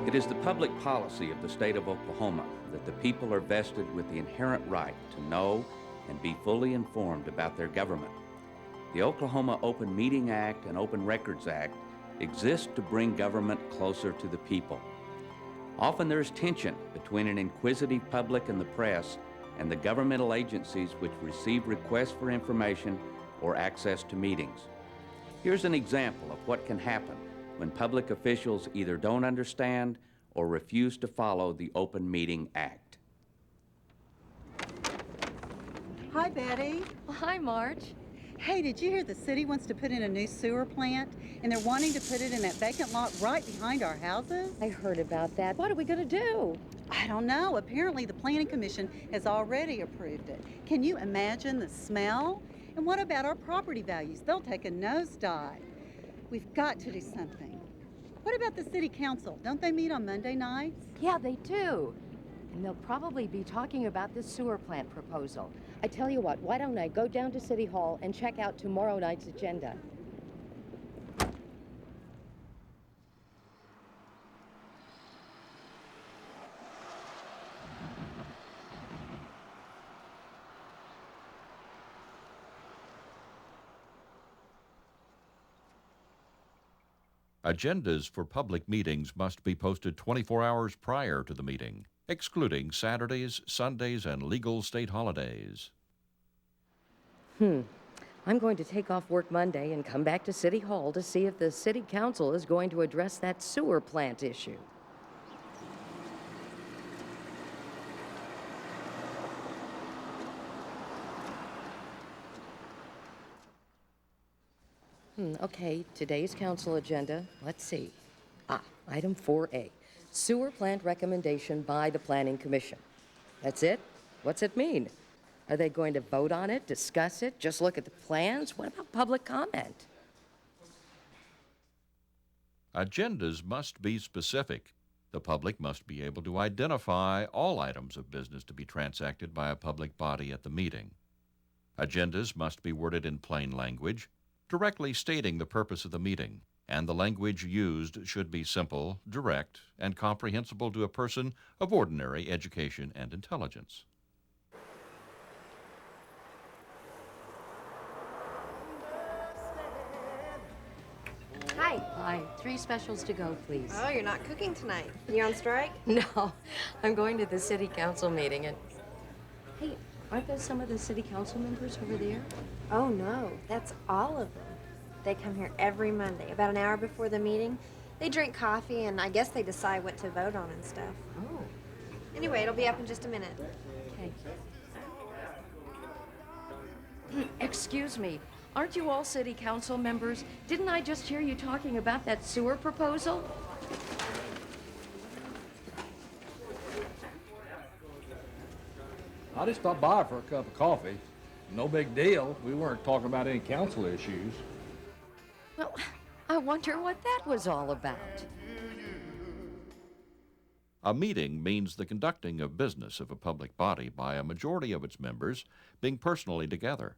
It is the public policy of the state of Oklahoma that the people are vested with the inherent right to know and be fully informed about their government. The Oklahoma Open Meeting Act and Open Records Act exist to bring government closer to the people. Often there is tension between an inquisitive public and the press and the governmental agencies which receive requests for information or access to meetings. Here's an example of what can happen when public officials either don't understand or refuse to follow the Open Meeting Act. Hi, Betty. Well, hi, Marge. Hey, did you hear the city wants to put in a new sewer plant, and they're wanting to put it in that vacant lot right behind our houses? I heard about that. What are we going to do? I don't know. Apparently, the Planning Commission has already approved it. Can you imagine the smell? And what about our property values? They'll take a nosedive. We've got to do something. What about the city council? Don't they meet on Monday nights? Yeah, they do. And they'll probably be talking about this sewer plant proposal. I tell you what, why don't I go down to City Hall and check out tomorrow night's agenda? Agendas for public meetings must be posted 24 hours prior to the meeting, excluding Saturdays, Sundays, and legal state holidays. I'm going to take off work Monday and come back to City Hall to see if the City Council is going to address that sewer plant issue. Okay, today's council agenda. Let's see. Item 4A. Sewer plant recommendation by the Planning Commission. That's it? What's it mean? Are they going to vote on it, discuss it, just look at the plans? What about public comment? Agendas must be specific. The public must be able to identify all items of business to be transacted by a public body at the meeting. Agendas must be worded in plain language, directly stating the purpose of the meeting, and the language used should be simple, direct, and comprehensible to a person of ordinary education and intelligence. Hi. Hi. 3 specials to go, please. Oh, you're not cooking tonight. You on strike? No, I'm going to the city council meeting and... Hey, aren't there some of the city council members over there? Oh, no. That's all of them. They come here every Monday, about an hour before the meeting. They drink coffee, and I guess they decide what to vote on and stuff. Oh. Anyway, it'll be up in just a minute. Okay. Excuse me. Aren't you all city council members? Didn't I just hear you talking about that sewer proposal? I just stopped by for a cup of coffee. No big deal. We weren't talking about any council issues. Well, I wonder what that was all about. A meeting means the conducting of business of a public body by a majority of its members being personally together.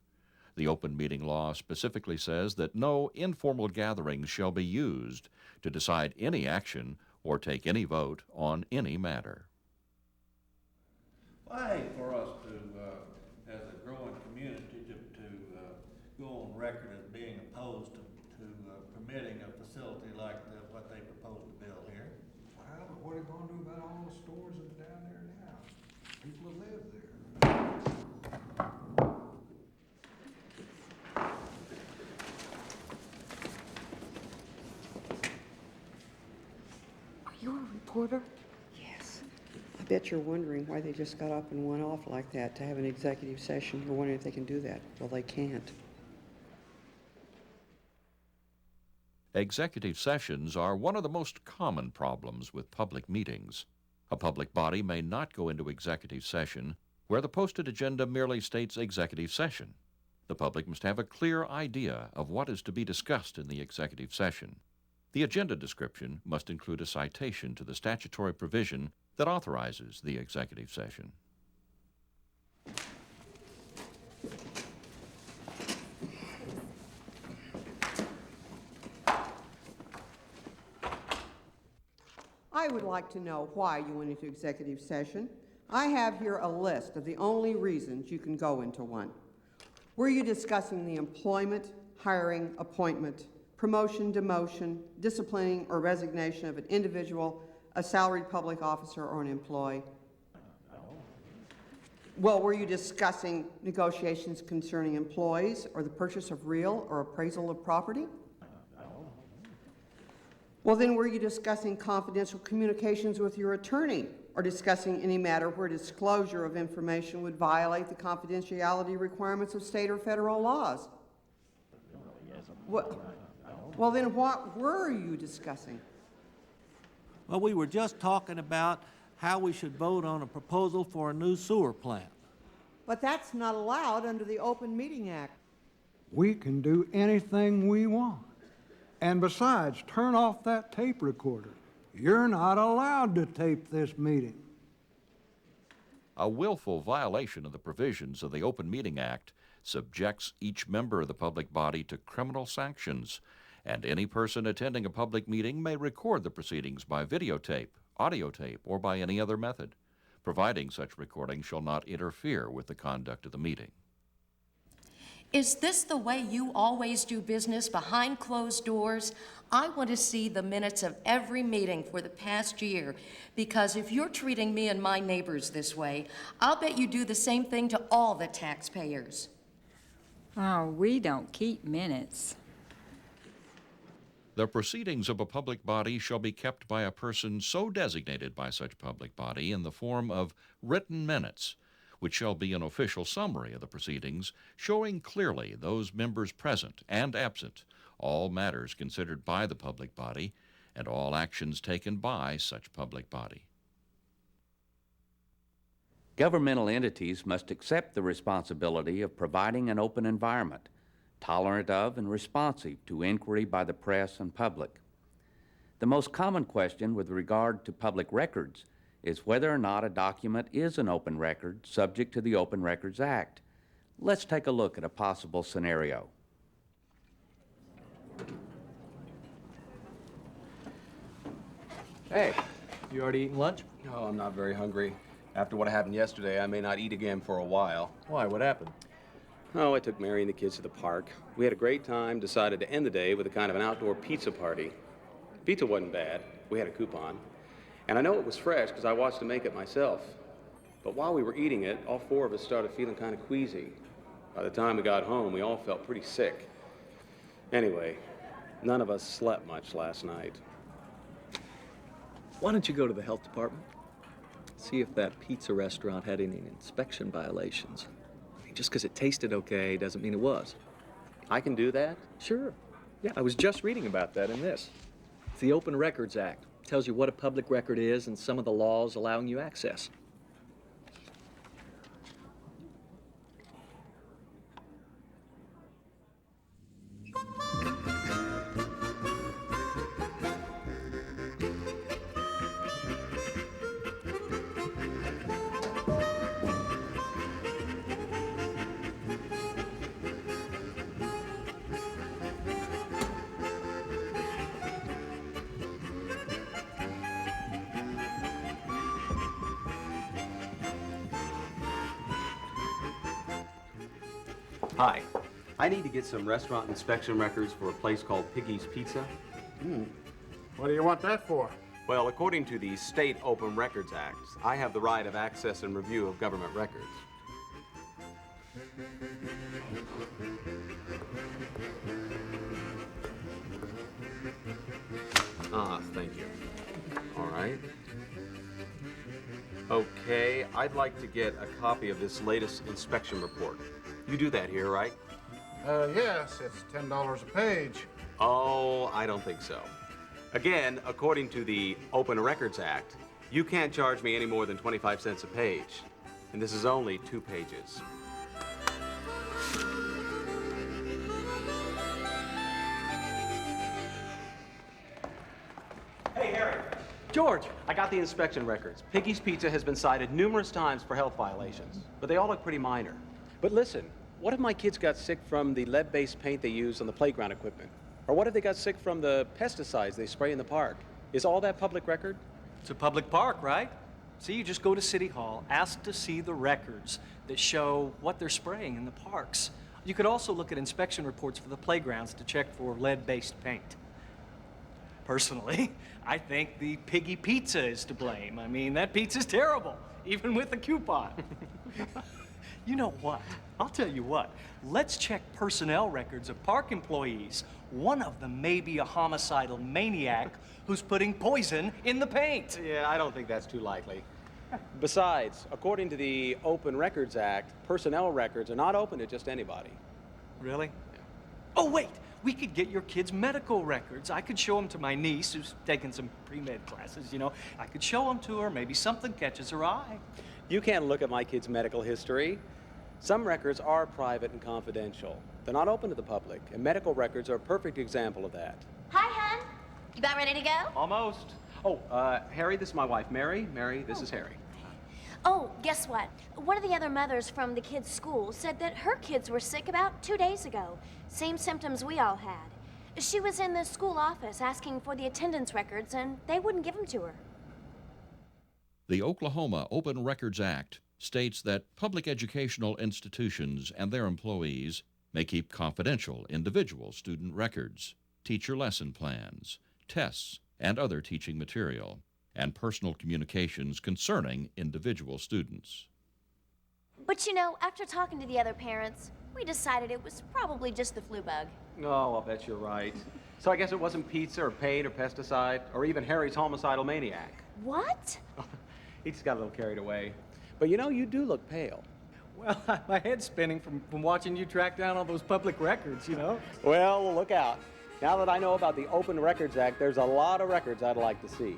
The open meeting law specifically says that no informal gatherings shall be used to decide any action or take any vote on any matter. Well, I hate for us to, as a growing community, to go on record as being opposed to permitting a facility like what they propose to build here. Well, but what are you going to do about all the stores that are down there now? People that live there. Are you a reporter? Yes. I bet you're wondering why they just got up and went off like that to have an executive session. You're wondering if they can do that. Well, they can't. Executive sessions are one of the most common problems with public meetings. A public body may not go into executive session where the posted agenda merely states executive session. The public must have a clear idea of what is to be discussed in the executive session. The agenda description must include a citation to the statutory provision that authorizes the executive session. I would like to know why you went into executive session. I have here a list of the only reasons you can go into one. Were you discussing the employment, hiring, appointment, promotion, demotion, disciplining, or resignation of an individual, a salaried public officer, or an employee? Well, were you discussing negotiations concerning employees or the purchase of real or appraisal of property? Well, then were you discussing confidential communications with your attorney or discussing any matter where disclosure of information would violate the confidentiality requirements of state or federal laws? Well, then what were you discussing? Well, we were just talking about how we should vote on a proposal for a new sewer plant. But that's not allowed under the Open Meeting Act. We can do anything we want. And besides, turn off that tape recorder. You're not allowed to tape this meeting. A willful violation of the provisions of the Open Meeting Act subjects each member of the public body to criminal sanctions, and any person attending a public meeting may record the proceedings by videotape, audio tape, or by any other method, providing such recording shall not interfere with the conduct of the meeting. Is this the way you always do business, behind closed doors? I want to see the minutes of every meeting for the past year, because if you're treating me and my neighbors this way, I'll bet you do the same thing to all the taxpayers. Oh, we don't keep minutes. The proceedings of a public body shall be kept by a person so designated by such public body in the form of written minutes, which shall be an official summary of the proceedings, showing clearly those members present and absent, all matters considered by the public body, and all actions taken by such public body. Governmental entities must accept the responsibility of providing an open environment, tolerant of and responsive to inquiry by the press and public. The most common question with regard to public records is whether or not a document is an open record subject to the Open Records Act. Let's take a look at a possible scenario. Hey, you already eaten lunch? No, I'm not very hungry. After what happened yesterday, I may not eat again for a while. Why? What happened? Oh, I took Mary and the kids to the park. We had a great time, decided to end the day with a kind of an outdoor pizza party. Pizza wasn't bad. We had a coupon. And I know it was fresh because I watched them make it myself. But while we were eating it, all four of us started feeling kind of queasy. By the time we got home, we all felt pretty sick. Anyway, none of us slept much last night. Why don't you go to the health department? See if that pizza restaurant had any inspection violations. Just because it tasted okay doesn't mean it was. I can do that? Sure. Yeah, I was just reading about that in this. It's the Open Records Act. It tells you what a public record is and some of the laws allowing you access. Hi. I need to get some restaurant inspection records for a place called Piggy's Pizza. What do you want that for? Well, according to the State Open Records Act, I have the right of access and review of government records. Ah, thank you. All right. Okay, I'd like to get a copy of this latest inspection report. You do that here, right? Yes, it's $10 a page. Oh, I don't think so. Again, according to the Open Records Act, you can't charge me any more than 25 cents a page. And this is only 2 pages. Hey, Harry. George! I got the inspection records. Piggy's Pizza has been cited numerous times for health violations, but they all look pretty minor. But listen, what if my kids got sick from the lead-based paint they use on the playground equipment? Or what if they got sick from the pesticides they spray in the park? Is all that public record? It's a public park, right? See, you just go to City Hall, ask to see the records that show what they're spraying in the parks. You could also look at inspection reports for the playgrounds to check for lead-based paint. Personally, I think the piggy pizza is to blame. I mean, that pizza's terrible, even with a coupon. You know what? I'll tell you what. Let's check personnel records of park employees. One of them may be a homicidal maniac who's putting poison in the paint. Yeah, I don't think that's too likely. Besides, according to the Open Records Act, personnel records are not open to just anybody. Really? Yeah. Oh, wait. We could get your kid's medical records. I could show them to my niece who's taking some pre-med classes, you know. I could show them to her. Maybe something catches her eye. You can't look at my kid's medical history. Some records are private and confidential. They're not open to the public, and medical records are a perfect example of that. Hi, hon. You about ready to go? Almost. Oh, Harry, this is my wife, Mary. Mary, this is Harry. Oh, guess what? One of the other mothers from the kids' school said that her kids were sick about 2 days ago. Same symptoms we all had. She was in the school office asking for the attendance records, and they wouldn't give them to her. The Oklahoma Open Records Act states that public educational institutions and their employees may keep confidential individual student records, teacher lesson plans, tests, and other teaching material, and personal communications concerning individual students. But you know, after talking to the other parents, we decided it was probably just the flu bug. Oh, I'll bet you're right. So I guess it wasn't pizza or paint or pesticide or even Harry's homicidal maniac. What? He just got a little carried away. But you know, you do look pale. Well, my head's spinning from watching you track down all those public records, you know? Well, look out. Now that I know about the Open Records Act, there's a lot of records I'd like to see.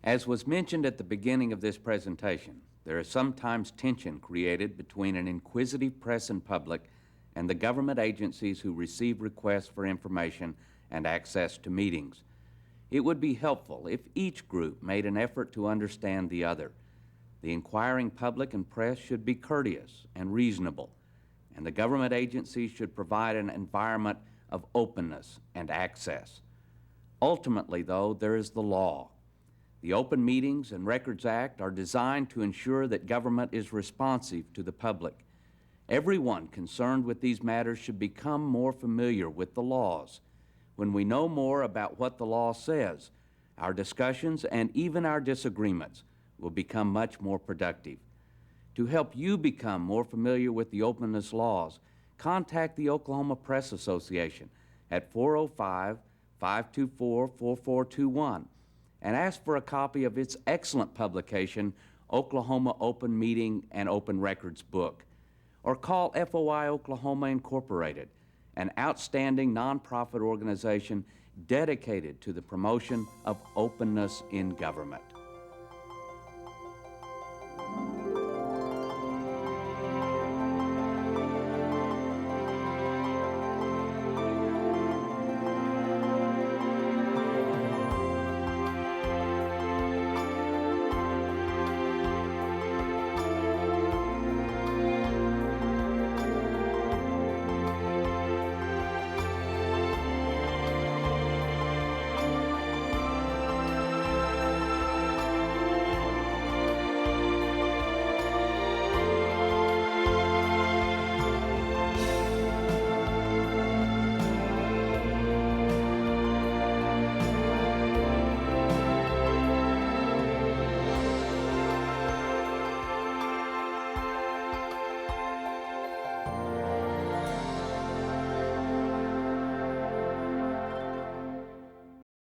As was mentioned at the beginning of this presentation, there is sometimes tension created between an inquisitive press and public and the government agencies who receive requests for information and access to meetings. It would be helpful if each group made an effort to understand the other. The inquiring public and press should be courteous and reasonable, and the government agencies should provide an environment of openness and access. Ultimately, though, there is the law. The Open Meetings and Records Act are designed to ensure that government is responsive to the public. Everyone concerned with these matters should become more familiar with the laws. When we know more about what the law says, our discussions and even our disagreements will become much more productive. To help you become more familiar with the openness laws, contact the Oklahoma Press Association at 405-524-4421 and ask for a copy of its excellent publication, Oklahoma Open Meeting and Open Records Book. Or call FOI Oklahoma Incorporated, an outstanding nonprofit organization dedicated to the promotion of openness in government.